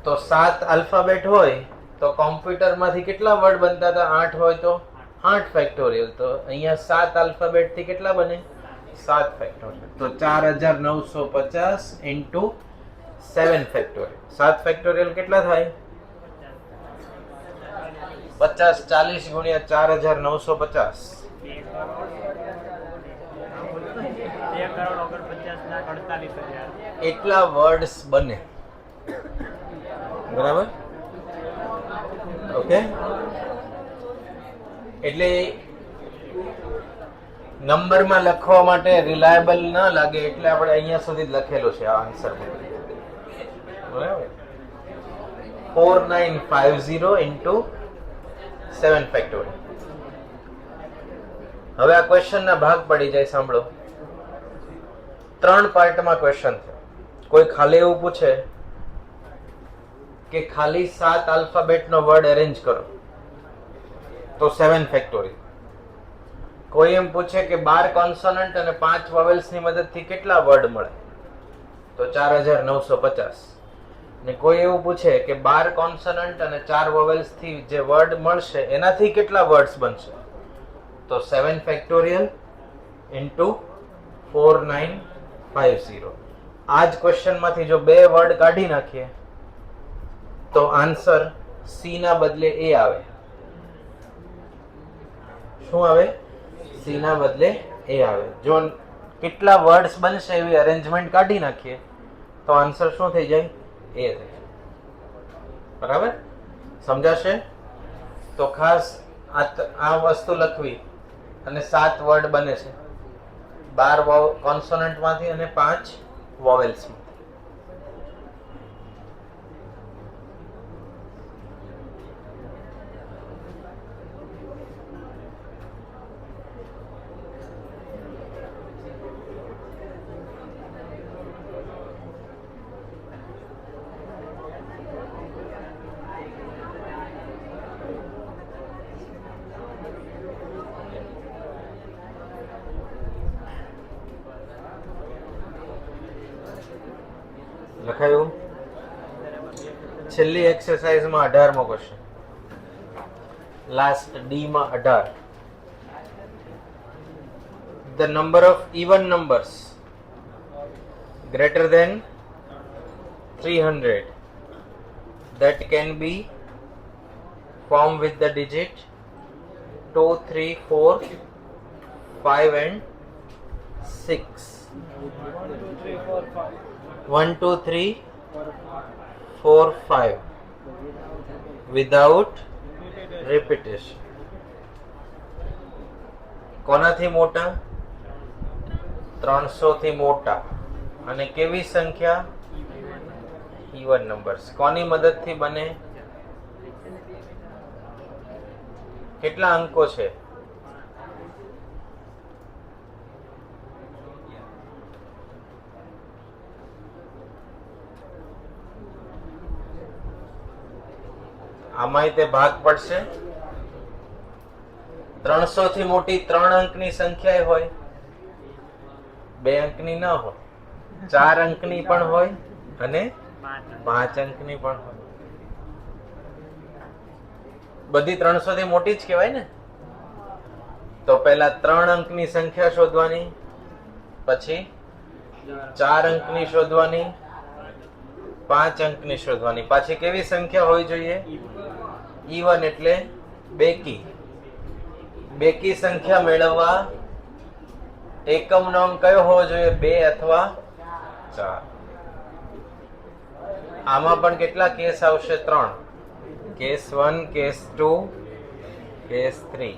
તો 7 આલ્ફાબેટ હોય તો કોમ્પ્યુટરમાંથી કેટલા વર્ડ બનતા હતા? 8 હોય તો 8 ફેક્ટોરિયલ. તો અહીંયા 7 આલ્ફાબેટ થી કેટલા બને? 7 ફેક્ટોરિયલ. તો 4950 ઇન્ટુ 7 ફેક્ટોરિયલ. 7 ફેક્ટોરિયલ કેટલા થાય? 50. 40 ગુણ્યા 4950. એટલા વર્ડ્સ બને. બરાબર? ઓકે. એટલે નંબરમાં લખવા માટે રિલાયબલ ના લાગે એટલે આપણે અહીંયા સુધી જ લખેલું છે આ આન્સર. બરાબર? 4950 ઇન્ટુ 7 ફેક્ટોરિયલ. હવે આ ક્વેશ્ચન ના ભાગ પડી જાય. સાંભળો, 3 પાર્ટમાં ક્વેશ્ચન છે. કોઈ ખાલી એવું પૂછે કે ખાલી 7 આલ્ફાબેટ નો વર્ડ અરેન્જ કરો તો 7 ફેક્ટોરિયલ. કોઈ એમ પૂછે કે 12 કોન્સોનન્ટ અને 5 વોવેલ્સ ની મદદથી કેટલા વર્ડ મળે તો 4950. ને કોઈ એવું પૂછે કે 12 કોન્સોનન્ટ અને 4 વોવેલ્સ થી જે વર્ડ મળશે એનાથી કેટલા વર્ડ્સ બનશે તો 7 ફેક્ટોરિયલ ઇન્ટુ 4950. આ જ ક્વેશ્ચન માંથી જો 2 વર્ડ કાઢી નાખીએ તો આન્સર સી ના બદલે એ આવે. શું આવે? સી ના બદલે એ આવે. જો કેટલા વર્ડ્સ બનશે એવી અરેન્જમેન્ટ કાઢી નાખીએ તો આન્સર શું થઈ જાય? એ થઈ જાય. બરાબર? સમજાશે? તો ખાસ આ વસ્તુ લખવી. અને 7 વર્ડ બને છે 12 કોન્સોનન્ટ માંથી અને 5 વોવેલ્સ માંથી. લખાયું? છેલ્લી એક્સરસાઇઝમાં 18મો ક્વેશ્ચન. લાસ્ટ ડી માં 18. The number of even numbers greater than 300 that can be formed with the digit 2, 3, 4, 5 and 6. 1, 2, 3, 4, 5 without repetition. કોનાથી મોટા? 300 થી મોટા. અને કેવી સંખ્યા? Even numbers. કોની મદદથી બને? કેટલા અંકો છે? આમાંય તે ભાગ પડશે. 300 થી મોટી 3 અંકની સંખ્યા હોય, 2 અંકની ન હોય, 4 અંકની પણ હોય અને 5 અંકની પણ હોય. બધી 300 થી મોટી જ કહેવાય ને. તો પહેલા 3 અંકની સંખ્યા શોધવાની, પછી 4 અંકની શોધવાની, 5 અંકની શોધવાની. પાછી કેવી સંખ્યા હોવી જોઈએ? ઇવન એટલે બેકી. બેકી સંખ્યા મેળવવા એકમનો અંક કયો હોવો જોઈએ? 2 અથવા 4. આમાં પણ કેટલા કેસ આવશે? 3. Case 1, case 2, case 3.